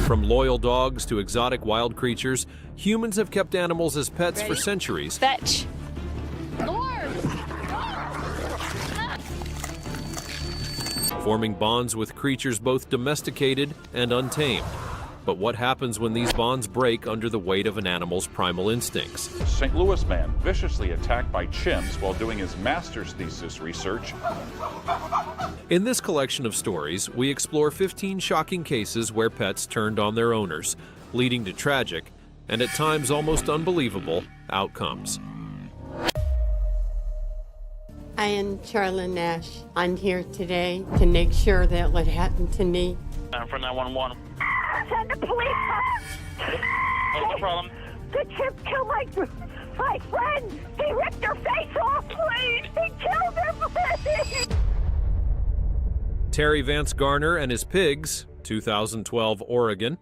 From loyal dogs to exotic wild creatures, humans have kept animals as pets for centuries. Fetch. Forming bonds with creatures both domesticated and untamed. But what happens when these bonds break under the weight of an animal's primal instincts? St. Louis man viciously attacked by chimps while doing his master's thesis research. In this collection of stories, we explore 15 shocking cases where pets turned on their owners, leading to tragic, and at times almost unbelievable, outcomes. I am Charlotte Nash. I'm here today to make sure that what happened to me. I'm from 911. Send the police! What's the problem? The chimp killed my friend! He ripped her face off, please! He killed her, please! Terry Vance Garner and his pigs, 2012 Oregon.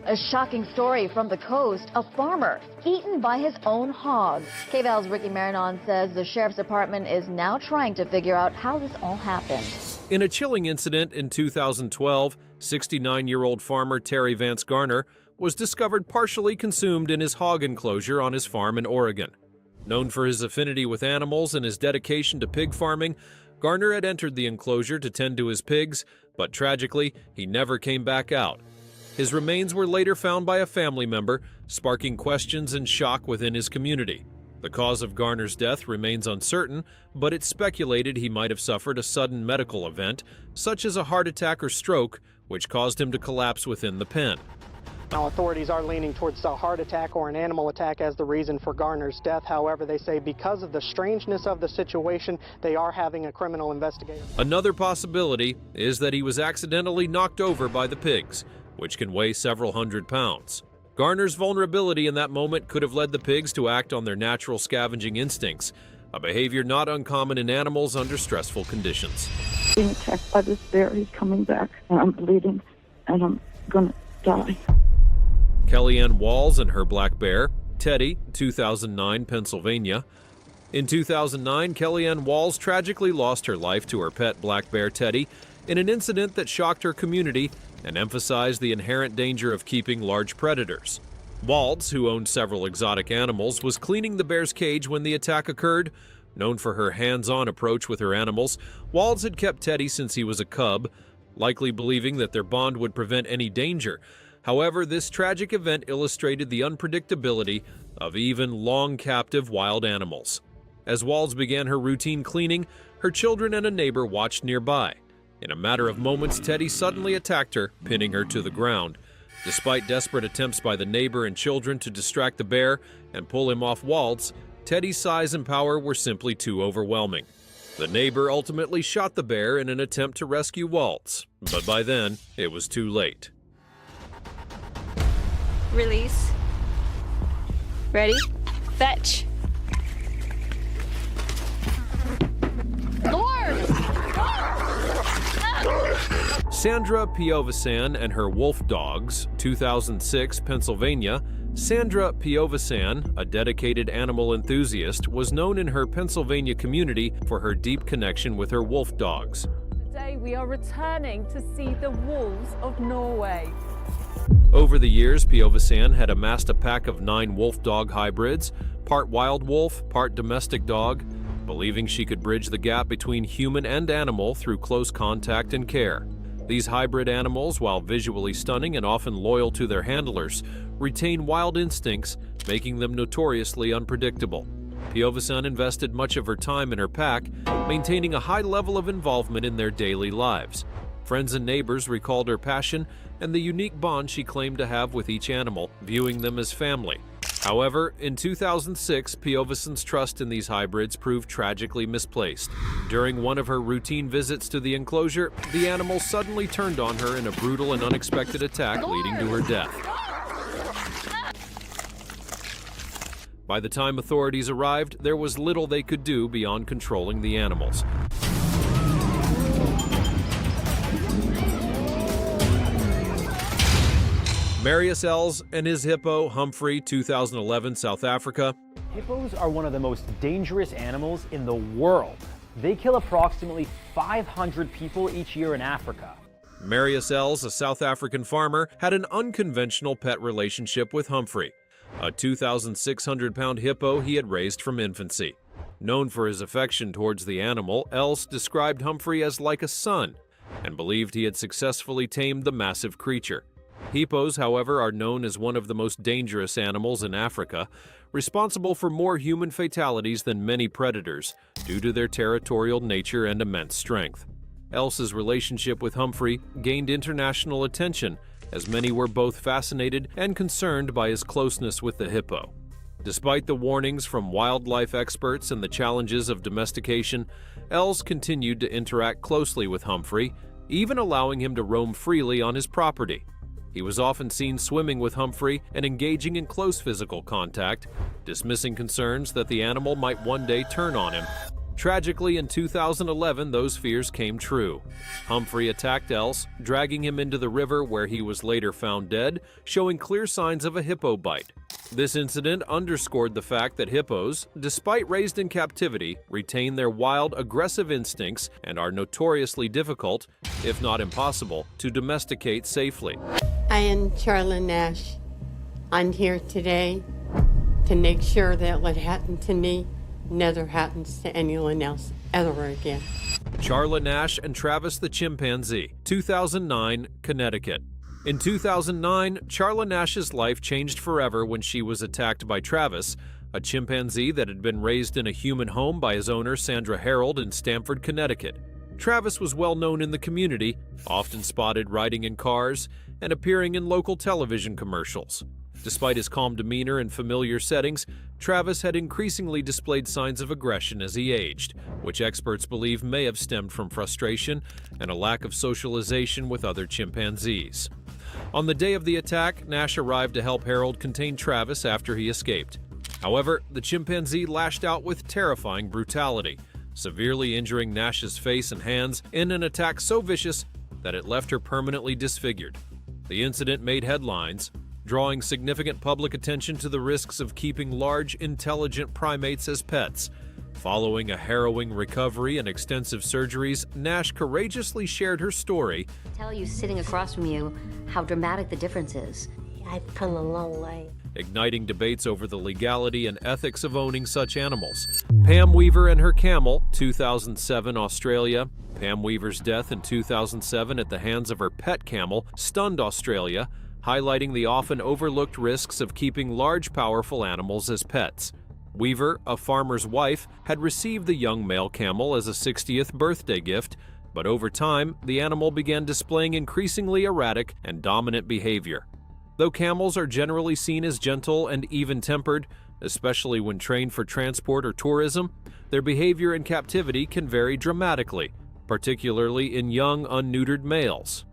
A shocking story from the coast, a farmer eaten by his own hogs. KVAL's Ricky Marinon says the sheriff's department is now trying to figure out how this all happened. In a chilling incident in 2012, 69-year-old farmer Terry Vance Garner was discovered partially consumed in his hog enclosure on his farm in Oregon. Known for his affinity with animals and his dedication to pig farming, Garner had entered the enclosure to tend to his pigs, but tragically, he never came back out. His remains were later found by a family member, sparking questions and shock within his community. The cause of Garner's death remains uncertain, but it's speculated he might have suffered a sudden medical event, such as a heart attack or stroke, which caused him to collapse within the pen. Now, authorities are leaning towards a heart attack or an animal attack as the reason for Garner's death. However, they say because of the strangeness of the situation, they are having a criminal investigation. Another possibility is that he was accidentally knocked over by the pigs, which can weigh several hundred pounds. Garner's vulnerability in that moment could have led the pigs to act on their natural scavenging instincts, a behavior not uncommon in animals under stressful conditions. Being attacked by this bear, he's coming back, and I'm bleeding, and I'm gonna die. Kellyanne Walls and her black bear, Teddy, 2009, Pennsylvania. In 2009, Kellyanne Walls tragically lost her life to her pet black bear, Teddy, in an incident that shocked her community and emphasized the inherent danger of keeping large predators. Walls, who owned several exotic animals, was cleaning the bear's cage when the attack occurred. Known for her hands-on approach with her animals, Walls had kept Teddy since he was a cub, likely believing that their bond would prevent any danger. However, this tragic event illustrated the unpredictability of even long-captive wild animals. As Walls began her routine cleaning, her children and a neighbor watched nearby. In a matter of moments, Teddy suddenly attacked her, pinning her to the ground. Despite desperate attempts by the neighbor and children to distract the bear and pull him off Walls, Teddy's size and power were simply too overwhelming. The neighbor ultimately shot the bear in an attempt to rescue Walls, but by then, it was too late. Release. Ready? Fetch. Sandra Piovesan and her wolf dogs, 2006, Pennsylvania. Sandra Piovesan, a dedicated animal enthusiast, was known in her Pennsylvania community for her deep connection with her wolf dogs. Today we are returning to see the wolves of Norway. Over the years, Piovesan had amassed a pack of 9 wolf dog hybrids, part wild wolf, part domestic dog, believing she could bridge the gap between human and animal through close contact and care. These hybrid animals, while visually stunning and often loyal to their handlers, retain wild instincts, making them notoriously unpredictable. Piovesan invested much of her time in her pack, maintaining a high level of involvement in their daily lives. Friends and neighbors recalled her passion and the unique bond she claimed to have with each animal, viewing them as family. However, in 2006, Piovesan's trust in these hybrids proved tragically misplaced. During one of her routine visits to the enclosure, the animal suddenly turned on her in a brutal and unexpected attack, leading to her death. By the time authorities arrived, there was little they could do beyond controlling the animals. Marius Els and his hippo, Humphrey, 2011, South Africa. Hippos are one of the most dangerous animals in the world. They kill approximately 500 people each year in Africa. Marius Els, a South African farmer, had an unconventional pet relationship with Humphrey, a 2,600-pound hippo he had raised from infancy. Known for his affection towards the animal, Els described Humphrey as like a son and believed he had successfully tamed the massive creature. Hippos, however, are known as one of the most dangerous animals in Africa, responsible for more human fatalities than many predators due to their territorial nature and immense strength. Els's relationship with Humphrey gained international attention, as many were both fascinated and concerned by his closeness with the hippo. Despite the warnings from wildlife experts and the challenges of domestication, Els continued to interact closely with Humphrey, even allowing him to roam freely on his property. He was often seen swimming with Humphrey and engaging in close physical contact, dismissing concerns that the animal might one day turn on him. Tragically, in 2011, those fears came true. Humphrey attacked Els, dragging him into the river where he was later found dead, showing clear signs of a hippo bite. This incident underscored the fact that hippos, despite raised in captivity, retain their wild, aggressive instincts and are notoriously difficult, if not impossible, to domesticate safely. I am Charla Nash. I'm here today to make sure that what happened to me never happens to anyone else ever again. Charla Nash and Travis the chimpanzee, 2009, Connecticut. In 2009, Charla Nash's life changed forever when she was attacked by Travis, a chimpanzee that had been raised in a human home by his owner Sandra Harold in Stamford, Connecticut. Travis was well known in the community, often spotted riding in cars and appearing in local television commercials. Despite his calm demeanor in familiar settings, Travis had increasingly displayed signs of aggression as he aged, which experts believe may have stemmed from frustration and a lack of socialization with other chimpanzees. On the day of the attack, Nash arrived to help Harold contain Travis after he escaped. However, the chimpanzee lashed out with terrifying brutality, severely injuring Nash's face and hands in an attack so vicious that it left her permanently disfigured. The incident made headlines, drawing significant public attention to the risks of keeping large, intelligent primates as pets. Following a harrowing recovery and extensive surgeries, Nash courageously shared her story. Tell you sitting across from you how dramatic the difference is. I've come a long way. Igniting debates over the legality and ethics of owning such animals. Pam Weaver and her camel, 2007, Australia. Pam Weaver's death in 2007 at the hands of her pet camel stunned Australia, highlighting the often overlooked risks of keeping large, powerful animals as pets. Weaver, a farmer's wife, had received the young male camel as a 60th birthday gift, but over time, the animal began displaying increasingly erratic and dominant behavior. Though camels are generally seen as gentle and even-tempered, especially when trained for transport or tourism, their behavior in captivity can vary dramatically, particularly in young, unneutered males.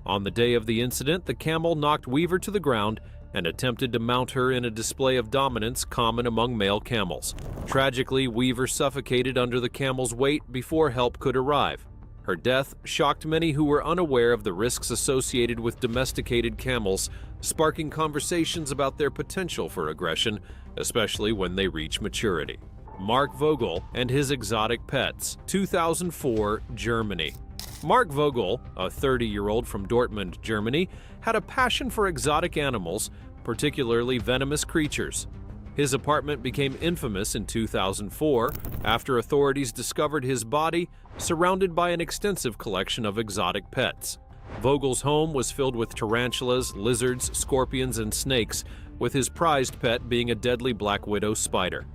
On the day of the incident, the camel knocked Weaver to the ground and attempted to mount her in a display of dominance common among male camels. Tragically, Weaver suffocated under the camel's weight before help could arrive. Her death shocked many who were unaware of the risks associated with domesticated camels, sparking conversations about their potential for aggression, especially when they reach maturity. Mark Vogel and his exotic pets, 2004, Germany. Mark Vogel, a 30-year-old from Dortmund, Germany, had a passion for exotic animals, particularly venomous creatures. His apartment became infamous in 2004 after authorities discovered his body surrounded by an extensive collection of exotic pets. Vogel's home was filled with tarantulas, lizards, scorpions, and snakes, with his prized pet being a deadly black widow spider.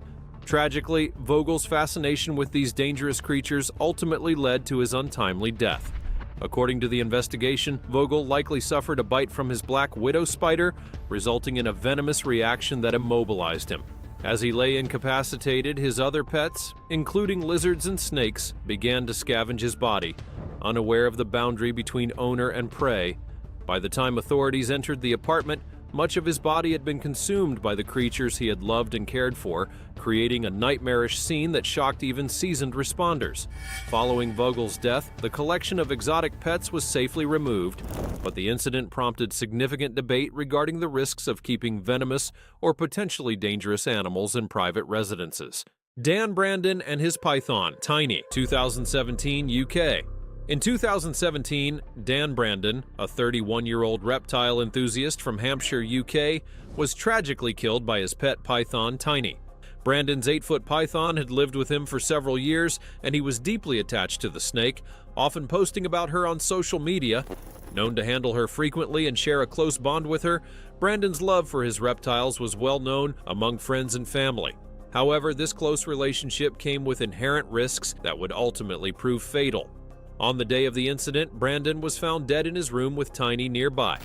Tragically, Vogel's fascination with these dangerous creatures ultimately led to his untimely death. According to the investigation, Vogel likely suffered a bite from his black widow spider, resulting in a venomous reaction that immobilized him. As he lay incapacitated, his other pets, including lizards and snakes, began to scavenge his body, unaware of the boundary between owner and prey. By the time authorities entered the apartment, Much of his body had been consumed by the creatures he had loved and cared for, creating a nightmarish scene that shocked even seasoned responders. Following Vogel's death, the collection of exotic pets was safely removed, but the incident prompted significant debate regarding the risks of keeping venomous or potentially dangerous animals in private residences. Dan Brandon and his python, Tiny, 2017 UK. In 2017, Dan Brandon, a 31-year-old reptile enthusiast from Hampshire, UK, was tragically killed by his pet python, Tiny. Brandon's 8-foot python had lived with him for several years, and he was deeply attached to the snake, often posting about her on social media. Known to handle her frequently and share a close bond with her, Brandon's love for his reptiles was well known among friends and family. However, this close relationship came with inherent risks that would ultimately prove fatal. On the day of the incident, Brandon was found dead in his room with Tiny nearby,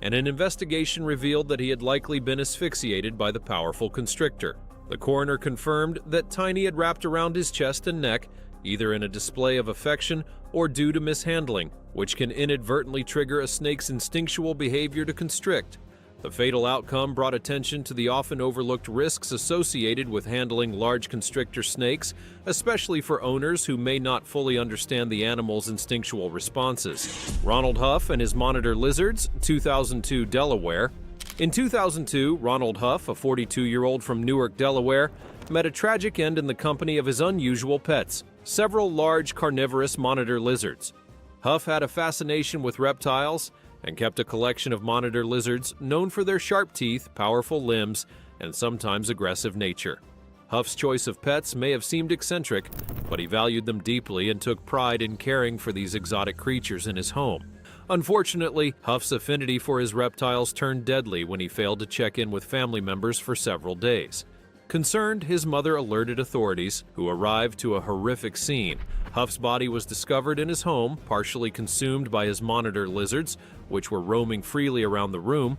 and an investigation revealed that he had likely been asphyxiated by the powerful constrictor. The coroner confirmed that Tiny had wrapped around his chest and neck, either in a display of affection or due to mishandling, which can inadvertently trigger a snake's instinctual behavior to constrict. The fatal outcome brought attention to the often overlooked risks associated with handling large constrictor snakes, especially for owners who may not fully understand the animal's instinctual responses. Ronald Huff and his monitor lizards, 2002 Delaware. In 2002, Ronald Huff, a 42-year-old from Newark, Delaware, met a tragic end in the company of his unusual pets, several large carnivorous monitor lizards. Huff had a fascination with reptiles and kept a collection of monitor lizards known for their sharp teeth, powerful limbs, and sometimes aggressive nature. Huff's choice of pets may have seemed eccentric, but he valued them deeply and took pride in caring for these exotic creatures in his home. Unfortunately, Huff's affinity for his reptiles turned deadly when he failed to check in with family members for several days. Concerned, his mother alerted authorities, who arrived to a horrific scene. Huff's body was discovered in his home, partially consumed by his monitor lizards, which were roaming freely around the room.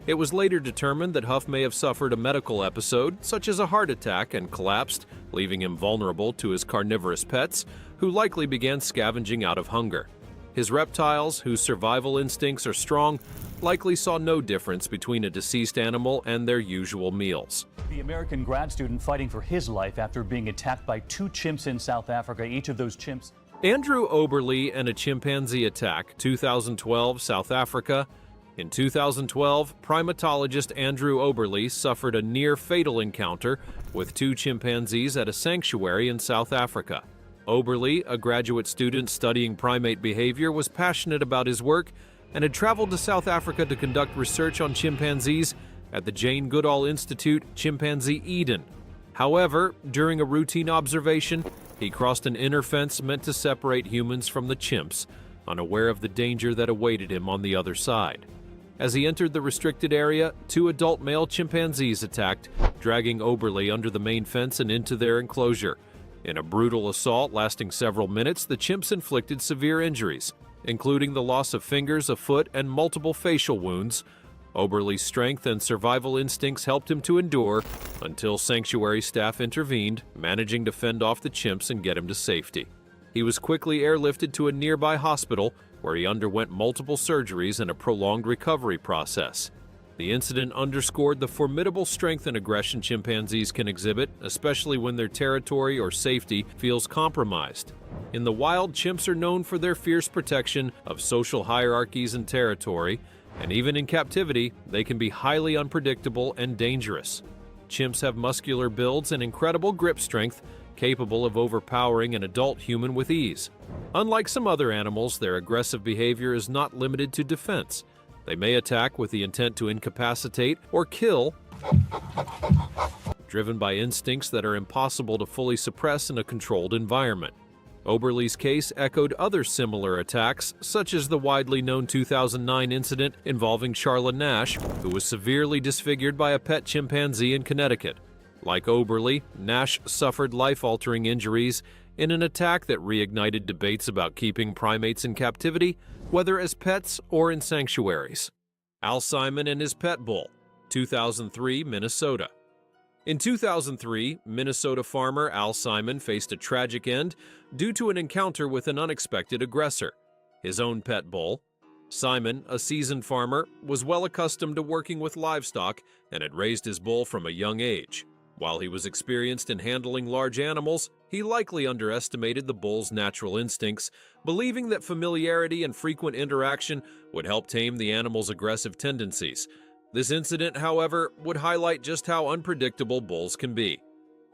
It was later determined that Huff may have suffered a medical episode, such as a heart attack, and collapsed, leaving him vulnerable to his carnivorous pets, who likely began scavenging out of hunger. His reptiles, whose survival instincts are strong, likely saw no difference between a deceased animal and their usual meals. The American grad student fighting for his life after being attacked by 2 chimps in South Africa. Each of those chimps. Andrew Oberle and a chimpanzee attack, 2012, South Africa. In 2012, primatologist Andrew Oberle suffered a near-fatal encounter with 2 chimpanzees at a sanctuary in South Africa. Oberle, a graduate student studying primate behavior, was passionate about his work and had traveled to South Africa to conduct research on chimpanzees at the Jane Goodall Institute Chimpanzee Eden. However, during a routine observation, he crossed an inner fence meant to separate humans from the chimps, unaware of the danger that awaited him on the other side. As he entered the restricted area, 2 adult male chimpanzees attacked, dragging Oberle under the main fence and into their enclosure. In a brutal assault lasting several minutes, the chimps inflicted severe injuries, including the loss of fingers, a foot, and multiple facial wounds. Oberle's strength and survival instincts helped him to endure until sanctuary staff intervened, managing to fend off the chimps and get him to safety. He was quickly airlifted to a nearby hospital where he underwent multiple surgeries and a prolonged recovery process. The incident underscored the formidable strength and aggression chimpanzees can exhibit, especially when their territory or safety feels compromised. In the wild, chimps are known for their fierce protection of social hierarchies and territory, and even in captivity, they can be highly unpredictable and dangerous. Chimps have muscular builds and incredible grip strength, capable of overpowering an adult human with ease. Unlike some other animals, their aggressive behavior is not limited to defense. They may attack with the intent to incapacitate or kill, driven by instincts that are impossible to fully suppress in a controlled environment. Oberle's case echoed other similar attacks, such as the widely known 2009 incident involving Charla Nash, who was severely disfigured by a pet chimpanzee in Connecticut. Like Oberle, Nash suffered life-altering injuries in an attack that reignited debates about keeping primates in captivity, whether as pets or in sanctuaries. Al Simon and his pet bull, 2003, Minnesota. In 2003, Minnesota farmer Al Simon faced a tragic end due to an encounter with an unexpected aggressor, his own pet bull. Simon, a seasoned farmer, was well accustomed to working with livestock and had raised his bull from a young age. While he was experienced in handling large animals, he likely underestimated the bull's natural instincts, believing that familiarity and frequent interaction would help tame the animal's aggressive tendencies. This incident, however, would highlight just how unpredictable bulls can be,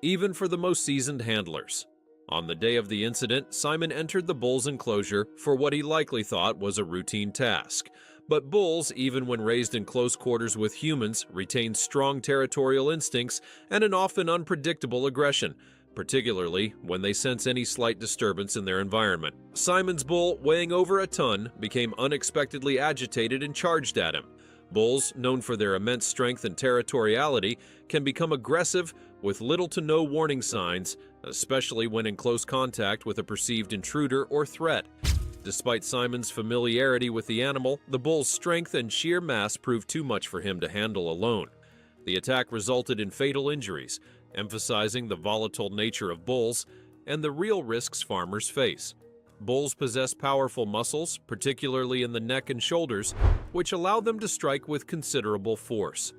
even for the most seasoned handlers. On the day of the incident, Simon entered the bull's enclosure for what he likely thought was a routine task. But bulls, even when raised in close quarters with humans, retain strong territorial instincts and an often unpredictable aggression, particularly when they sense any slight disturbance in their environment. Simon's bull, weighing over a ton, became unexpectedly agitated and charged at him. Bulls, known for their immense strength and territoriality, can become aggressive with little to no warning signs, especially when in close contact with a perceived intruder or threat. Despite Simon's familiarity with the animal, the bull's strength and sheer mass proved too much for him to handle alone. The attack resulted in fatal injuries, emphasizing the volatile nature of bulls and the real risks farmers face. Bulls possess powerful muscles, particularly in the neck and shoulders, which allow them to strike with considerable force.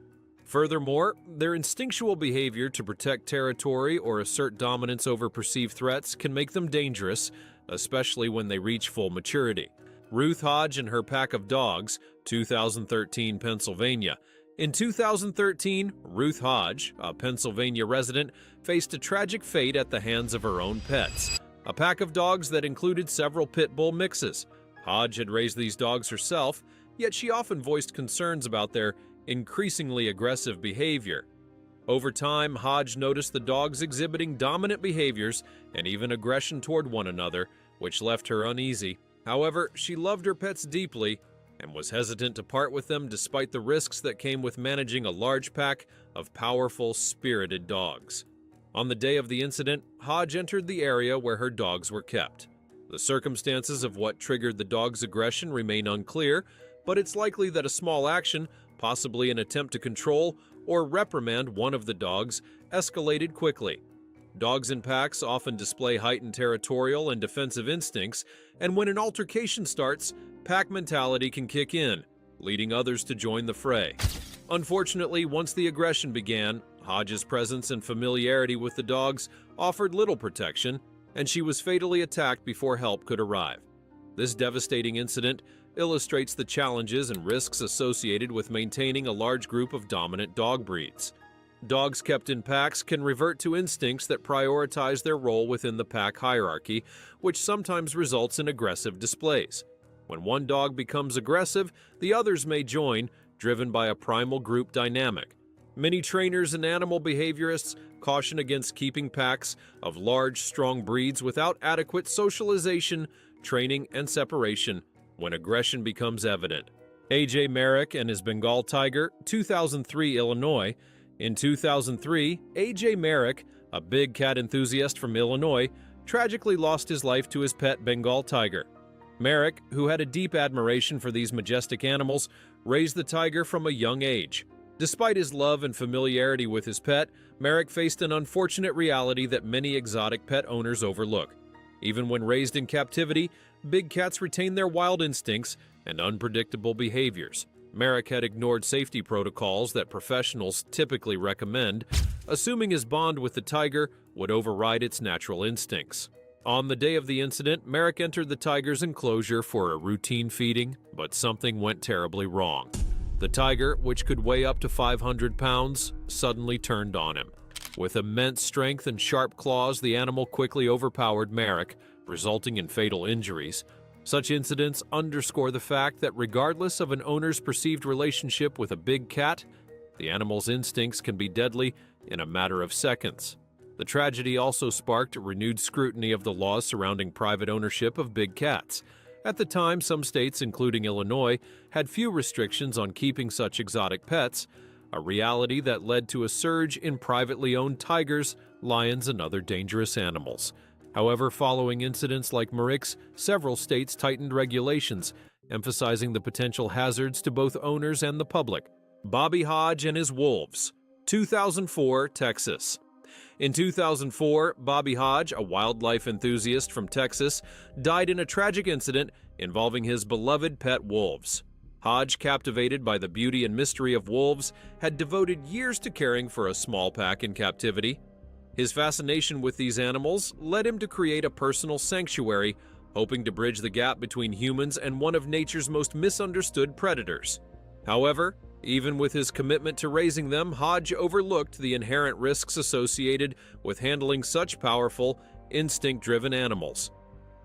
Furthermore, their instinctual behavior to protect territory or assert dominance over perceived threats can make them dangerous, especially when they reach full maturity. Ruth Hodge and her pack of dogs, 2013 Pennsylvania. In 2013, Ruth Hodge, a Pennsylvania resident, faced a tragic fate at the hands of her own pets, a pack of dogs that included several pit bull mixes. Hodge had raised these dogs herself, yet she often voiced concerns about their increasingly aggressive behavior. Over time, Hodge noticed the dogs exhibiting dominant behaviors and even aggression toward one another, which left her uneasy. However, she loved her pets deeply and was hesitant to part with them despite the risks that came with managing a large pack of powerful, spirited dogs. On the day of the incident, Hodge entered the area where her dogs were kept. The circumstances of what triggered the dog's aggression remain unclear, but it's likely that a small action, possibly an attempt to control or reprimand one of the dogs, escalated quickly. Dogs in packs often display heightened territorial and defensive instincts, and when an altercation starts, pack mentality can kick in, leading others to join the fray. Unfortunately, once the aggression began, Hodge's presence and familiarity with the dogs offered little protection, and she was fatally attacked before help could arrive. This devastating incident illustrates the challenges and risks associated with maintaining a large group of dominant dog breeds. Dogs kept in packs can revert to instincts that prioritize their role within the pack hierarchy, which sometimes results in aggressive displays. When one dog becomes aggressive, the others may join, driven by a primal group dynamic. Many trainers and animal behaviorists caution against keeping packs of large, strong breeds without adequate socialization, training, and separation when aggression becomes evident. A.J. Merrick and his Bengal tiger, 2003 Illinois. In 2003, A.J. Merrick, a big cat enthusiast from Illinois, tragically lost his life to his pet Bengal tiger. Merrick, who had a deep admiration for these majestic animals, raised the tiger from a young age. Despite his love and familiarity with his pet, Merrick faced an unfortunate reality that many exotic pet owners overlook. Even when raised in captivity, big cats retain their wild instincts and unpredictable behaviors. Merrick had ignored safety protocols that professionals typically recommend, assuming his bond with the tiger would override its natural instincts. On the day of the incident, Merrick entered the tiger's enclosure for a routine feeding, but something went terribly wrong. The tiger, which could weigh up to 500 pounds, suddenly turned on him. With immense strength and sharp claws, the animal quickly overpowered Merrick, resulting in fatal injuries. Such incidents underscore the fact that regardless of an owner's perceived relationship with a big cat, the animal's instincts can be deadly in a matter of seconds. The tragedy also sparked renewed scrutiny of the laws surrounding private ownership of big cats. At the time, some states, including Illinois, had few restrictions on keeping such exotic pets, a reality that led to a surge in privately owned tigers, lions, and other dangerous animals. However, following incidents like Merrick's, several states tightened regulations, emphasizing the potential hazards to both owners and the public. Bobby Hodge and his wolves, 2004, Texas. In 2004, Bobby Hodge, a wildlife enthusiast from Texas, died in a tragic incident involving his beloved pet wolves. Hodge, captivated by the beauty and mystery of wolves, had devoted years to caring for a small pack in captivity. His fascination with these animals led him to create a personal sanctuary, hoping to bridge the gap between humans and one of nature's most misunderstood predators. However, even with his commitment to raising them, Hodge overlooked the inherent risks associated with handling such powerful, instinct-driven animals.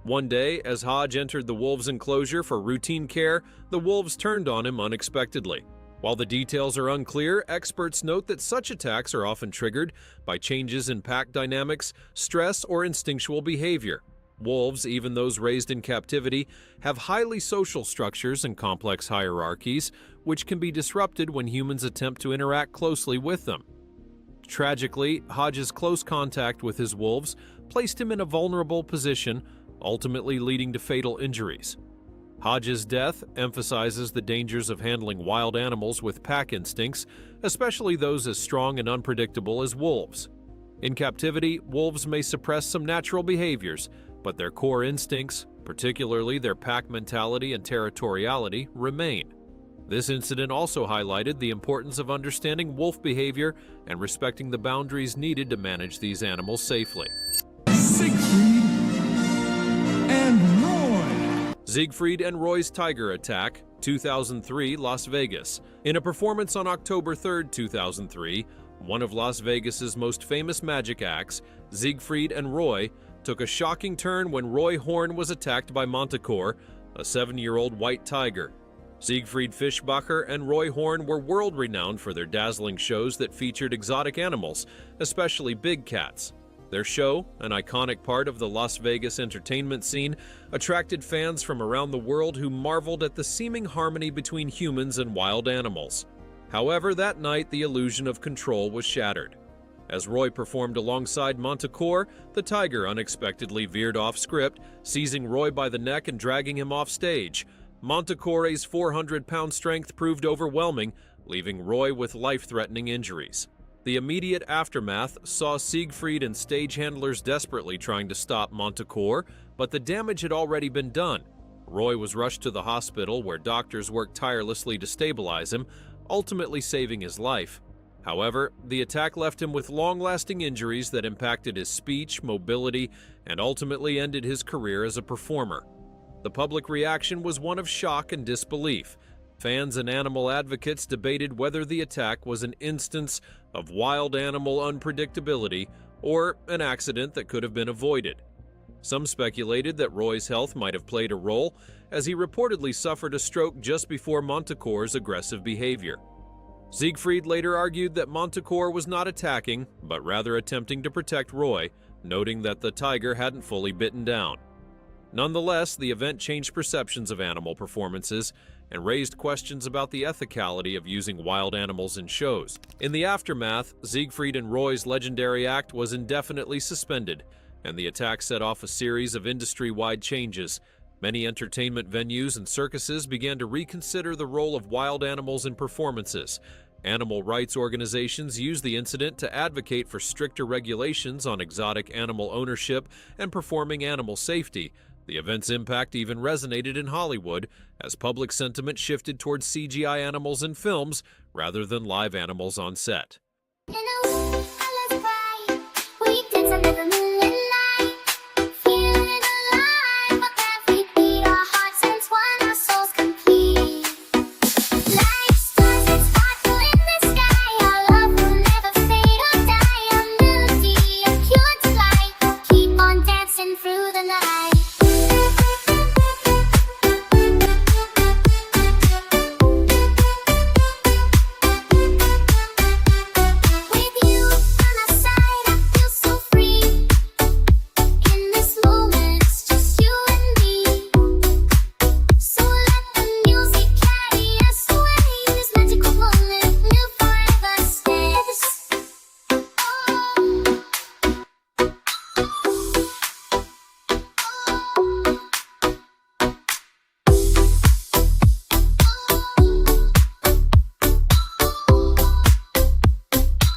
One day, as Hodge entered the wolves' enclosure for routine care, the wolves turned on him unexpectedly. While the details are unclear, experts note that such attacks are often triggered by changes in pack dynamics, stress, or instinctual behavior. Wolves, even those raised in captivity, have highly social structures and complex hierarchies, which can be disrupted when humans attempt to interact closely with them. Tragically, Hodge's close contact with his wolves placed him in a vulnerable position, ultimately leading to fatal injuries. Hodge's death emphasizes the dangers of handling wild animals with pack instincts, especially those as strong and unpredictable as wolves. In captivity, wolves may suppress some natural behaviors, but their core instincts, particularly their pack mentality and territoriality, remain. This incident also highlighted the importance of understanding wolf behavior and respecting the boundaries needed to manage these animals safely. Siegfried and Roy. Siegfried and Roy's Tiger Attack, 2003, Las Vegas. In a performance on October 3, 2003, one of Las Vegas's most famous magic acts, Siegfried and Roy, took a shocking turn when Roy Horn was attacked by Manticore, a 7-year-old white tiger. Siegfried Fischbacher and Roy Horn were world-renowned for their dazzling shows that featured exotic animals, especially big cats. Their show, an iconic part of the Las Vegas entertainment scene, attracted fans from around the world who marveled at the seeming harmony between humans and wild animals. However, that night the illusion of control was shattered. As Roy performed alongside Manticore, the tiger unexpectedly veered off script, seizing Roy by the neck and dragging him off stage. Manticore's 400-pound strength proved overwhelming, leaving Roy with life-threatening injuries. The immediate aftermath saw Siegfried and stage handlers desperately trying to stop Manticore, but the damage had already been done. Roy was rushed to the hospital where doctors worked tirelessly to stabilize him, ultimately saving his life. However, the attack left him with long-lasting injuries that impacted his speech, mobility, and ultimately ended his career as a performer. The public reaction was one of shock and disbelief. Fans and animal advocates debated whether the attack was an instance of wild animal unpredictability or an accident that could have been avoided. Some speculated that Roy's health might have played a role, as he reportedly suffered a stroke just before Manticore's aggressive behavior. Siegfried later argued that Manticore was not attacking, but rather attempting to protect Roy, noting that the tiger hadn't fully bitten down. Nonetheless, the event changed perceptions of animal performances and raised questions about the ethicality of using wild animals in shows. In the aftermath, Siegfried and Roy's legendary act was indefinitely suspended, and the attack set off a series of industry-wide changes. Many entertainment venues and circuses began to reconsider the role of wild animals in performances. Animal rights organizations used the incident to advocate for stricter regulations on exotic animal ownership and performing animal safety. The event's impact even resonated in Hollywood, as public sentiment shifted towards CGI animals in films rather than live animals on set.